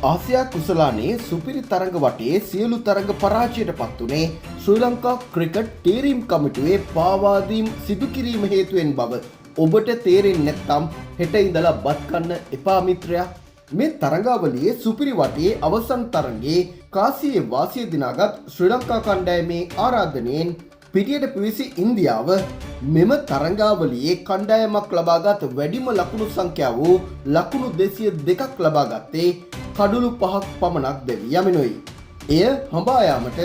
ආසියා කුසලානේ සුපිරි තරඟ වටේ සියලු තරඟ පරාජයට පත් වුණේ ශ්‍රී ලංකා ක්‍රිකට් තීරීම් කමිටුවේ පාවාදීම් සිදු කිරීම හේතුවෙන් බව ඔබට තේරෙන්නේ නැත්නම් හෙට ඉඳලා බත් කන්න එපා මිත්‍රයා. මේ තරඟාවලියේ සුපිරි වටේ අවසන් තරඟයේ කාසියේ වාසිය දිනාගත් ශ්‍රී ලංකා කණ්ඩායමේ ආරාධනයෙන් පිටියට පිවිසි ඉන්දියාව මෙම තරඟාවලියේ කණ්ඩායමක් ලබාගත් වැඩිම ලකුණු සංඛ්‍යාව වූ ලකුණු 202ක් ලබාගත්තේ කඩුළු 5ක් පමණක් දැවී යමිනුයි. එය හඹා යාමට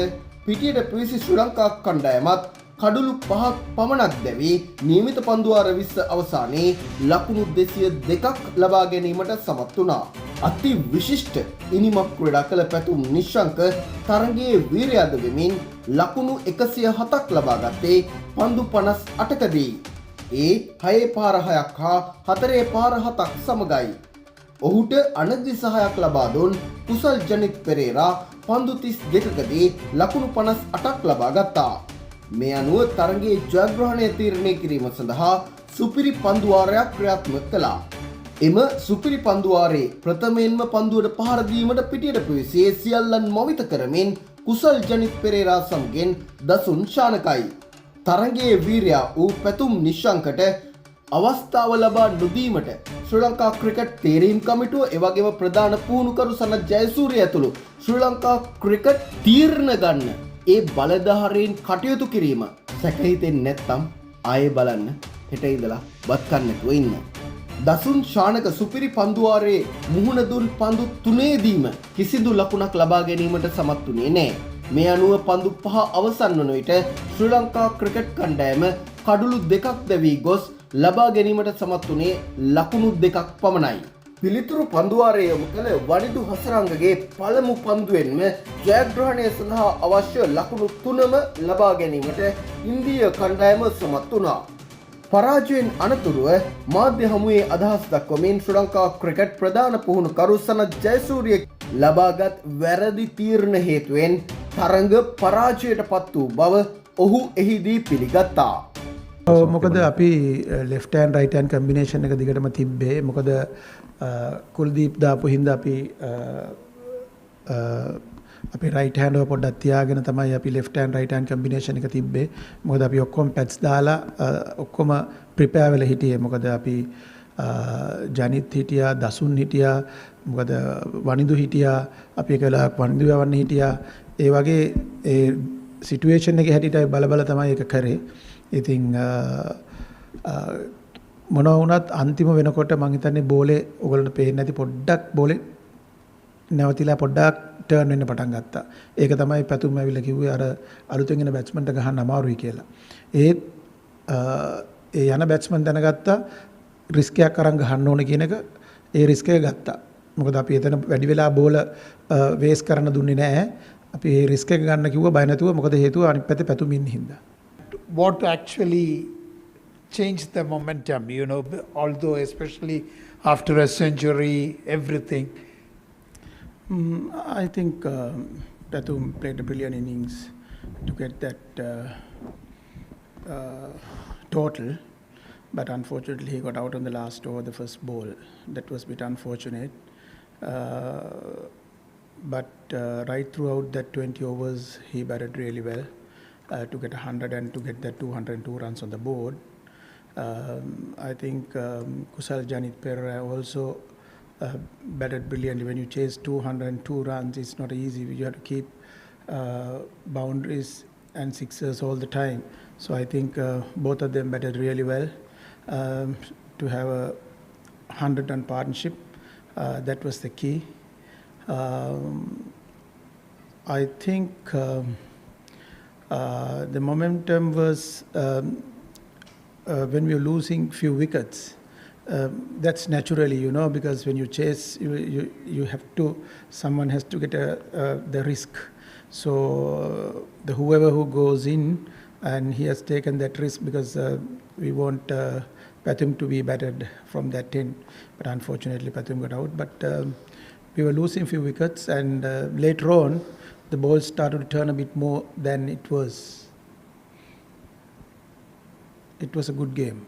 පිටියට පිවිසි ශ්‍රී ලංකා කණ්ඩායමත් කඩුළු 5ක් පමණක් දැවී නියමිත පන්දුවාර 20 අවසානයේ ලකුණු 202ක් ලබා ගැනීමට සමත් වුණා. අති විශිෂ්ට ඉනිමක් ක්‍රීඩා කළ පැතුම් නිශ්ශංක තරගයේ වීරයද වෙමින් ලකුණු 107ක් ලබා ගත්තේ පන්දු 58කදී. ඒ 6 පාර 6ක් හා 4 පාර 7ක් සමගයි. ඔහුට අනදි සහයක් ලබා දුන් කුසල් ජනිත් පෙරේරා පන්දු 32කදී ලකුණු 58ක් ලබා ගත්තා. මේ අනුව තරගයේ ජයග්‍රහණය තීරණය කිරීම සඳහා සුපිරි පන්දුවාරයක් ක්‍රියාත්මක කළා. එම සුපිරි පන්දුවාරයේ ප්‍රථමයෙන්ම පන්දුවට පහර දීමට පිටියට පිවිසේ සියල්ලන් මවිත කරමින් කුසල් ජනිත් පෙරේරා සමගින් දසුන් ශානකයි. තරගයේ වීරයා වූ පැතුම් නිශ්ශංකට අවස්ථාව ලබා නොදීමට ශ්‍රී ලංකා ක්‍රිකට් තීරීම් කමිටුව එවැගේම ප්‍රධාන පුහුණුකරු සනත් ජයසූරිය ඇතුළු ශ්‍රී ලංකා ක්‍රිකට් තීරණ ගන්න ඒ බලධාරීන් කටයුතු කිරීම සැකහිතෙන් නැත්තම් ආයේ බලන්න හෙට ඉඳලා බත් කන්න නැතුව ඉන්න. දසුන් ශානක සුපිරි පන්දුවාරයේ මුහුණ දුන් පන්දු 3දීම කිසිදු ලකුණක් ලබා ගැනීමට සමත් වුණේ නැහැ. මේ අනුව පන්දු 5 අවසන් වන විට ශ්‍රී ලංකා ක්‍රිකට් කණ්ඩායම කඩුළු 2ක් දැවී ගොස් ලබා ගැනීමට සමත් වුණේ ලකුණු 2ක් පමණයි. පිළිතුරු පන්දුවාරයේ යොමු කළ වනිදු හසරංගගේ පළමු පන්දුවෙන්ම ජයග්‍රහණය සඳහා අවශ්‍ය ලකුණු 3ම ලබා ගැනීමට ඉන්දීය කණ්ඩායම සමත් වුණා. පරාජයෙන් අනතුරුව මාධ්‍ය හමුවේ අදහස් දක්වමින් ශ්‍රී ලංකා ක්‍රිකට් ප්‍රධාන පුහුණුකරු සනත් ජයසූරිය ලබාගත් වැරදි තීරණ හේතුවෙන් තරඟ පරාජයට පත් වූ බව ඔහු එහිදී පිළිගත්තා. මොකද අපි left hand right hand combination එක දිගටම තිබ්බේ. මොකද කුල්දීප් දාපු හින්දා අපි right hand එක පොඩ්ඩක් තියාගෙන තමයි අපි left hand right hand combination එක තිබ්බේ. මොකද අපි ඔක්කොම pads දාලා ඔක්කොම prepare වෙලා හිටියේ. මොකද අපි ජනිත් හිටියා, දසුන් හිටියා, මොකද වනිදු හිටියා, අපි එක වෙලාවක් වනිදු යවන්න හිටියා. ඒ වගේ ඒ situation එකේ හැටියට බල තමයි ඒක කරේ. ඉතින් මොනවා වුණත් අන්තිම වෙනකොට මම හිතන්නේ බෝලේ ඔයගොල්ලන්ට පේන්නේ නැති පොඩ්ඩක් බෝලේ නැවතිලා පොඩ්ඩක් ටර්න් වෙන්න පටන් ගත්තා. ඒක තමයි පැතුම් ඇවිල්ලා කිව්වේ අර අලුතෙන් එන බැට්ස්මන්ට ගහන්න අමාරුයි කියලා. ඒත් ඒ යන බැට්ස්මන් දැනගත්තා රිස්ක් එකක් අරන් ගහන්න ඕනේ කියන එක. ඒ රිස්ක් එක ගත්තා. මොකද අපි එතන වැඩි වෙලා බෝල වේස්ට් කරන්න දුන්නේ නැහැ. අපි ඒ රිස්ක් එක ගන්න කිව්වා බය නැතුව. මොකද හේතුව අනිත් පැත්තේ පැතුම් ඉන්නේ හින්දා. What actually changed the momentum, although especially after a century, everything? I think Tatum played a brilliant innings to get that total, but unfortunately he got out on the last over, the first ball. That was a bit unfortunate. But right throughout that 20 overs, he batted really well. To get 100 and to get that 202 runs on the board. I think Kusal Janit Pereira also batted brilliantly. When you chase 202 runs, it's not easy. You have to keep boundaries and sixers all the time. So I think both of them batted really well. To have a 100-run partnership, that was the key. I think the momentum was when we were losing few wickets. That's naturally, because when you chase, you have to, someone has to get the risk. So whoever who goes in, and he has taken that risk because we want Pathum to be batted from that end. But unfortunately, Pathum got out. But we were losing few wickets, and later on, the ball started to turn a bit more than it was. It was a good game.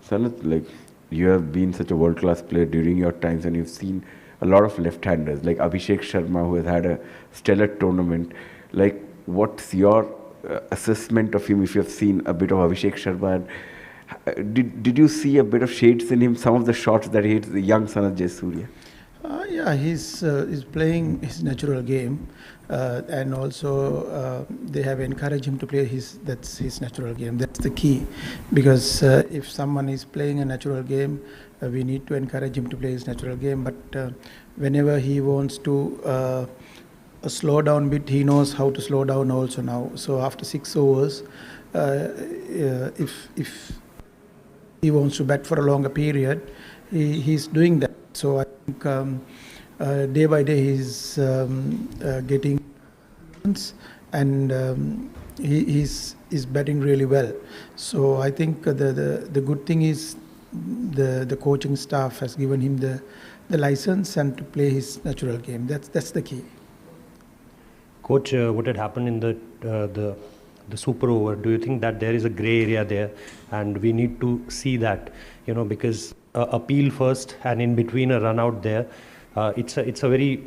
Sanath, like you have been such a world-class player during your times, and you've seen a lot of left-handers like Abhishek Sharma, who has had a stellar tournament. Like, what's your assessment of him if you have seen a bit of Abhishek Sharma? And did you see a bit of shades in him, some of the shots that he hit, the young Sanath Jayasuriya? Yeah, he's playing his natural game, and also they have encouraged him to play that's his natural game. That's the key, because if someone is playing a natural game, we need to encourage him to play his natural game. But whenever he wants to slow down a bit, he knows how to slow down also now. So after 6 overs, if he wants to bat for a longer period, he's doing that. So I think day by day he's getting and he's batting really well. So I think the good thing is the coaching staff has given him the license and to play his natural game. That's the key. Coach, what had happened in the super over, do you think that there is a grey area there and we need to see that, because appeal first and in between a run out there, it's a very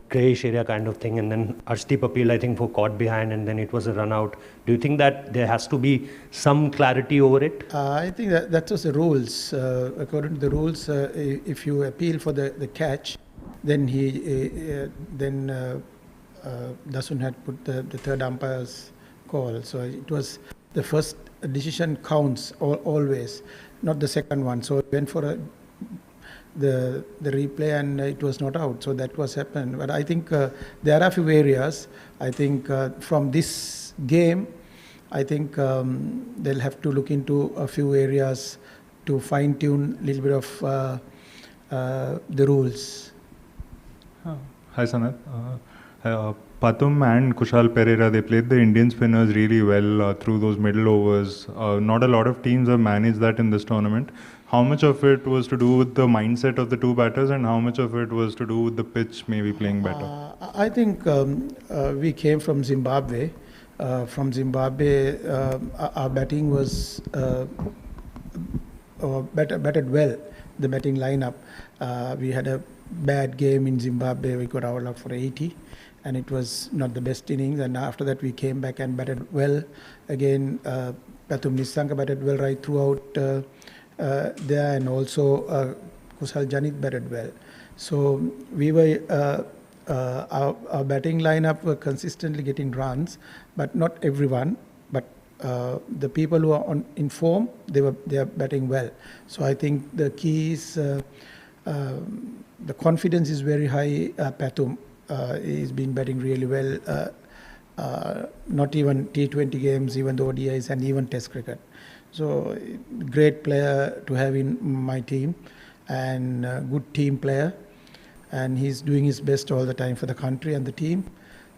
greyish area kind of thing, and then Arshdeep appealed, I think, for caught behind, and then it was a run out. Do you think that there has to be some clarity over it? I think that was the rules. According to the rules, if you appeal for the catch, then Dasun had put the third umpire's call. So it was the first decision counts always, not the second one. So it went for the replay and it was not out. So that was happened. But I think there are a few areas. I think from this game, I think they'll have to look into a few areas to fine tune a little bit of the rules. Hi Sanath. Pathum and Kushal Pereira, they played the Indian spinners really well through those middle overs. Not a lot of teams have managed that in this tournament. How much of it was to do with the mindset of the two batters and how much of it was to do with the pitch maybe playing better? I think we came from Zimbabwe. Our batting was batted well, the batting lineup. We had a bad game in Zimbabwe. We got out for 80. And it was not the best innings. And after that, we came back and batted well. Again, Pathum Nissanka batted well right throughout there, and also Kusal Janit batted well. So we were our batting lineup were consistently getting runs, but not everyone. But the people who are in form, they are batting well. So I think the key is the confidence is very high. Pathum. He's been batting really well, not even T20 games, even the ODIs and even Test cricket. So great player to have in my team, and good team player, and he's doing his best all the time for the country and the team.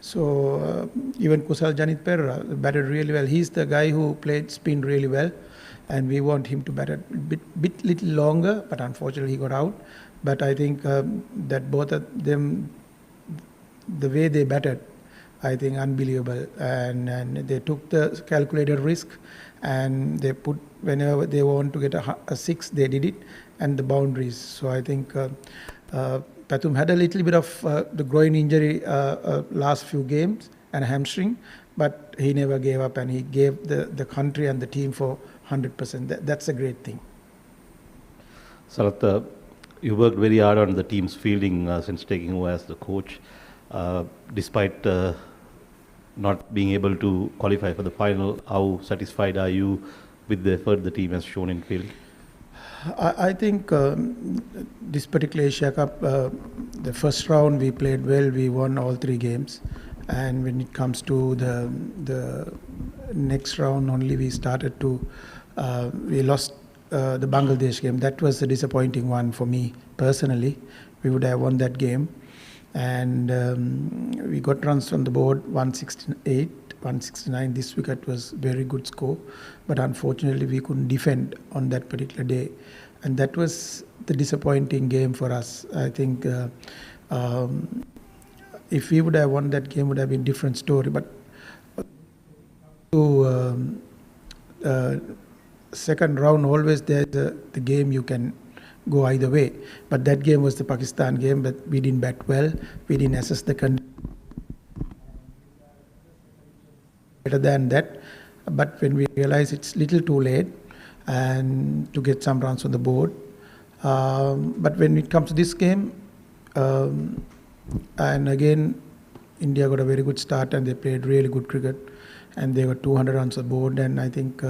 So even Kusal Janit Pereira batted really well. He's the guy who played spin really well, and we want him to bat a little longer, but unfortunately he got out. But I think that both of them, the way they batted, I think unbelievable, and they took the calculated risk, and they put whenever they want to get a six, they did it, and the boundaries. So I think Pathum had a little bit of the groin injury last few games and a hamstring, but he never gave up, and he gave the country and the team for 100%. That's a great thing. Sanath, you worked very hard on the team's fielding since taking over as the coach. Despite not being able to qualify for the final, how satisfied are you with the effort the team has shown in fielding? I think this particular Asia Cup, the first round we played well. We won all 3 games, and when it comes to the next round, only we started to we lost the Bangladesh game. That was a disappointing one for me personally. We would have won that game. And we got runs on the board, 168, 169. This wicket was very good score, but unfortunately we couldn't defend on that particular day, and that was the disappointing game for us. I think if we would have won that game, would have been a different story. But to second round, always there's the game you can go either way. But that game was the Pakistan game, but we didn't bat well. We didn't assess the conditions better than that. But when we realized it's little too late and to get some runs on the board. But when it comes to this game, and again, India got a very good start and they played really good cricket and they got 200 runs on board, and I think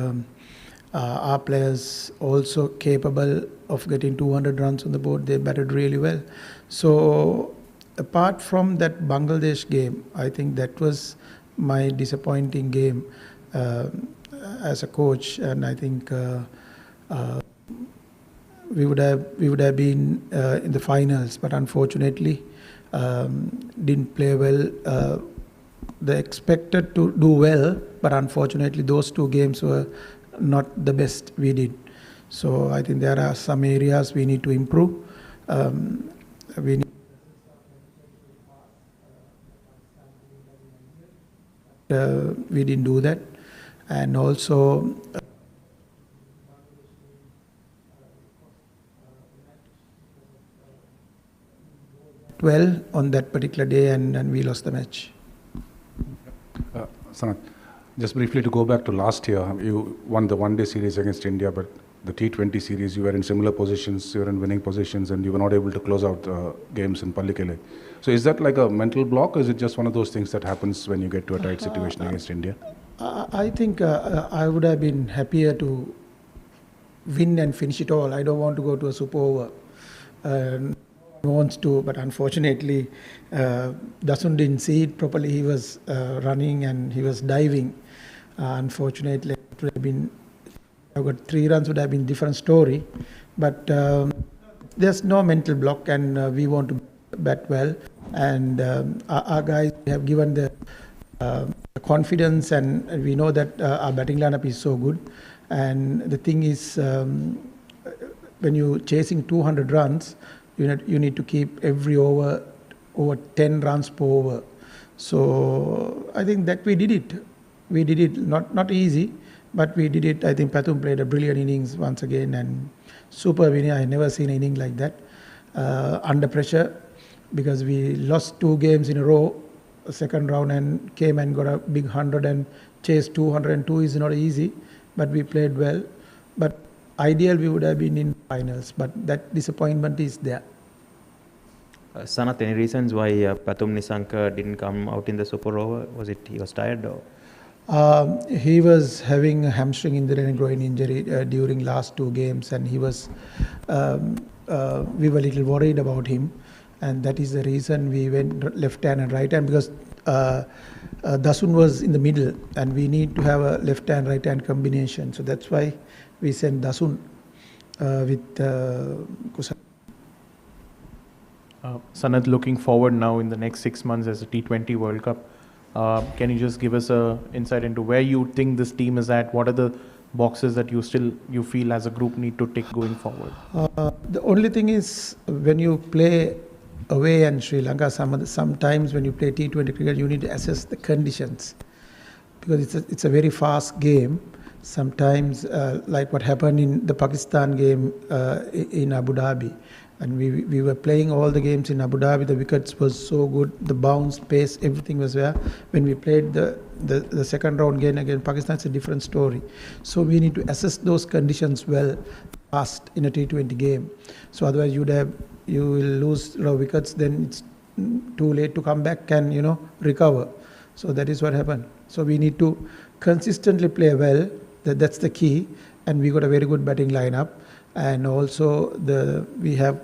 our players also capable of getting 200 runs on the board. They batted really well. So apart from that Bangladesh game, I think that was my disappointing game as a coach, and I think we would have been in the finals, but unfortunately didn't play well. They expected to do well, but unfortunately those two games were not the best we did. So I think there are some areas we need to improve. We didn't do that, and also well on that particular day, and we lost the match. Sanath, just briefly to go back to last year, you won the one-day series against India, but the T20 series, you were in similar positions, you were in winning positions, and you were not able to close out games in Pallikele. So is that like a mental block, or is it just one of those things that happens when you get to a tight situation against India? I think I would have been happier to win and finish it all. I don't want to go to a super over. Wants to, but unfortunately Dasun didn't see it properly. He was running and he was diving. Unfortunately, it would have been, I got 3 runs would have been different story, but there's no mental block, and we want to bat well, and our guys have given the confidence, and we know that our batting lineup is so good. And the thing is, when you're chasing 200 runs, you need to keep every over 10 runs per over. So I think that we did it. We did it, not easy, but we did it. I think Pathum played a brilliant innings once again, and super winning. I never seen an inning like that under pressure, because we lost 2 games in a row, second round, and came and got a big 100 and chased 202 is not easy, but we played well. But ideal we would have been in finals, but that disappointment is there. Sanath, any reasons why Pathum Nisanka didn't come out in the super over? Was it he was tired or? He was having a hamstring injury and groin injury during last 2 games, and he was. We were a little worried about him, and that is the reason we went left hand and right hand, because Dasun was in the middle, and we need to have a left hand right hand combination. So that's why we sent Dasun with Kusal. Sanath, looking forward now in the next 6 months as a T20 World Cup, can you just give us a insight into where you think this team is at? What are the boxes that you feel as a group need to tick going forward? The only thing is, when you play away in Sri Lanka, sometimes when you play T20 cricket, you need to assess the conditions, because it's a very fast game. Sometimes, like what happened in the Pakistan game in Abu Dhabi, and we were playing all the games in Abu Dhabi. The wickets was so good, the bounce, pace, everything was there. When we played the second round game against Pakistan, it's a different story. So we need to assess those conditions well fast in a T20 game. So otherwise you will lose wickets, then it's too late to come back and recover. So that is what happened. So we need to consistently play well. That's the key. And we got a very good batting lineup. And also we have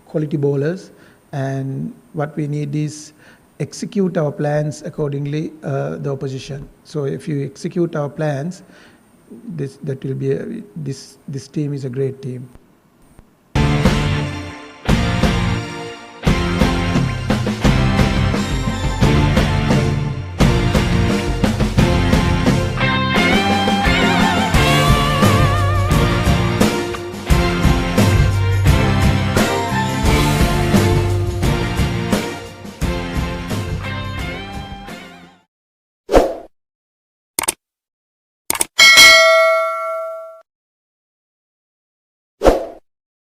quality bowlers, and what we need is execute our plans accordingly, the opposition. So if you execute our plans, this team is a great team.